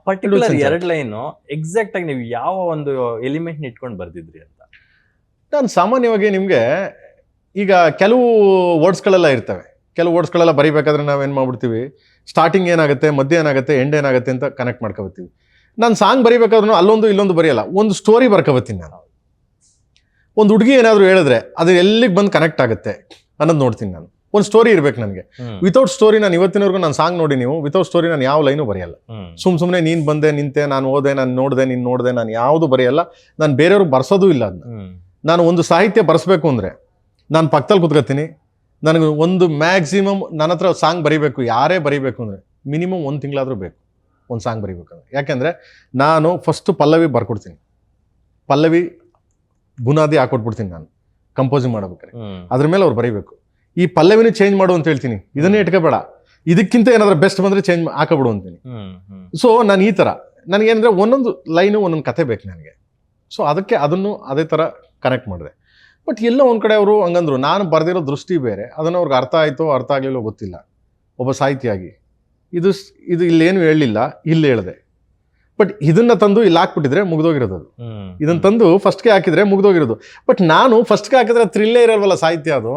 Particular 2 line exact ಆಗಿ ನೀವು ಯಾವ ಒಂದು ಎಲಿಮೆಂಟ್ ಇಟ್ಕೊಂಡು ಬರ್ದಿದ್ರಿ ಅಂತ? ನಾನು ಸಾಮಾನ್ಯವಾಗಿ ನಿಮಗೆ ಈಗ ಕೆಲವು ವರ್ಡ್ಸ್ಗಳೆಲ್ಲ ಇರ್ತವೆ, ಕೆಲವು ವರ್ಡ್ಸ್ಗಳೆಲ್ಲ ಬರೀಬೇಕಾದ್ರೆ ನಾವೇನು ಮಾಡ್ಬಿಡ್ತೀವಿ, ಸ್ಟಾರ್ಟಿಂಗ್ ಏನಾಗುತ್ತೆ, ಮಧ್ಯ ಏನಾಗುತ್ತೆ, ಎಂಡ್ ಏನಾಗುತ್ತೆ ಅಂತ ಕನೆಕ್ಟ್ ಮಾಡ್ಕೊಬತ್ತೀವಿ. ನಾನು ಸಾಂಗ್ ಬರೀಬೇಕಾದ್ರೂ ಅಲ್ಲೊಂದು ಇಲ್ಲೊಂದು ಬರೆಯಲ್ಲ, ಒಂದು ಸ್ಟೋರಿ ಬರ್ಕೊಬತ್ತೀನಿ ನಾನು. ಒಂದು ಹುಡುಗಿ ಏನಾದರೂ ಹೇಳಿದ್ರೆ ಅದು ಎಲ್ಲಿಗೆ ಬಂದು ಕನೆಕ್ಟ್ ಆಗುತ್ತೆ ಅನ್ನೋದು ನೋಡ್ತೀನಿ ನಾನು. ಒಂದು ಸ್ಟೋರಿ ಇರ್ಬೇಕು ನನಗೆ. ವಿತೌಟ್ ಸ್ಟೋರಿ ನಾನು ಇವತ್ತಿನವರೆಗೂ ನಾನು ಸಾಂಗ್ ನೋಡಿ, ನೀವು ವಿತೌಟ್ ಸ್ಟೋರಿ ನಾನು ಯಾವ ಲೈನು ಬರೆಯಲ್ಲ. ಸುಮ್ಮನೆ ನೀನು ಬಂದೆ, ನಿಂತೆ, ನಾನು ಓದೆ, ನಾನು ನೋಡಿದೆ, ನೀನು ನೋಡಿದೆ, ನಾನು ಯಾವುದು ಬರೆಯಲ್ಲ. ನಾನು ಬೇರೆಯವ್ರಿಗೆ ಬರ್ಸೋದು ಇಲ್ಲ ಅದನ್ನ. ನಾನು ಒಂದು ಸಾಹಿತ್ಯ ಬರ್ಸ್ಬೇಕು ಅಂದರೆ ನಾನು ಪಕ್ಕದಲ್ಲಿ ಕೂತ್ಕೊತೀನಿ. ನನಗೆ ಒಂದು ಮ್ಯಾಕ್ಸಿಮಮ್ ನನ್ನ ಹತ್ರ ಸಾಂಗ್ ಬರೀಬೇಕು, ಯಾರೇ ಬರೀಬೇಕು ಅಂದರೆ ಮಿನಿಮಮ್ 1 ತಿಂಗಳಾದರೂ ಬೇಕು ಒಂದು ಸಾಂಗ್ ಬರೀಬೇಕಂದ್ರೆ. ಯಾಕೆಂದರೆ ನಾನು ಫಸ್ಟು ಪಲ್ಲವಿ ಬರ್ಕೊಡ್ತೀನಿ, ಪಲ್ಲವಿ ಬುನಾದಿ ಹಾಕೊಟ್ಬಿಡ್ತೀನಿ ನಾನು ಕಂಪೋಸಿಂಗ್ ಮಾಡ್ಬೇಕಾದ್ರೆ. ಅದ್ರ ಮೇಲೆ ಅವ್ರು ಬರೀಬೇಕು. ಈ ಪಲ್ಲವಿನ ಚೇಂಜ್ ಮಾಡು ಅಂತ ಹೇಳ್ತೀನಿ, ಇದನ್ನೇ ಇಟ್ಕೋಬೇಡ, ಇದಕ್ಕಿಂತ ಏನಾದರೂ ಬೆಸ್ಟ್ ಬಂದರೆ ಚೇಂಜ್ ಹಾಕೋಬಿಡು ಅಂತೀನಿ. ಸೊ ನಾನು ಈ ಥರ ನನಗೇನಂದರೆ ಒಂದೊಂದು ಲೈನು ಒಂದೊಂದು ಕತೆ ಬೇಕು ನನಗೆ. ಸೊ ಅದಕ್ಕೆ ಅದನ್ನು ಅದೇ ಥರ ಕನೆಕ್ಟ್ ಮಾಡಿದೆ. ಬಟ್ ಎಲ್ಲೋ ಒಂದು ಕಡೆ ಅವರು ಹಂಗಂದ್ರು, ನಾನು ಬರೆದಿರೋ ದೃಷ್ಟಿ ಬೇರೆ, ಅದನ್ನು ಅವ್ರಿಗೆ ಅರ್ಥ ಆಯಿತೋ ಅರ್ಥ ಆಗಲಿಲ್ಲೋ ಗೊತ್ತಿಲ್ಲ. ಒಬ್ಬ ಸಾಹಿತಿಯಾಗಿ ಇದು ಇಲ್ಲೇನು ಹೇಳಲಿಲ್ಲ, ಇಲ್ಲಿ ಹೇಳಿದೆ. ಬಟ್ ಇದನ್ನು ತಂದು ಇಲ್ಲಿ ಹಾಕ್ಬಿಟ್ಟಿದ್ರೆ ಮುಗ್ದೋಗಿರೋದು. ಅದು ಇದನ್ನು ತಂದು ಫಸ್ಟ್ಗೆ ಹಾಕಿದ್ರೆ ಮುಗ್ದೋಗಿರೋದು. ಬಟ್ ನಾನು ಫಸ್ಟ್ಗೆ ಹಾಕಿದ್ರೆ ಥ್ರಿಲ್ಲೇ ಇರಲ್ವಲ್ಲ ಸಾಹಿತ್ಯ ಅದು.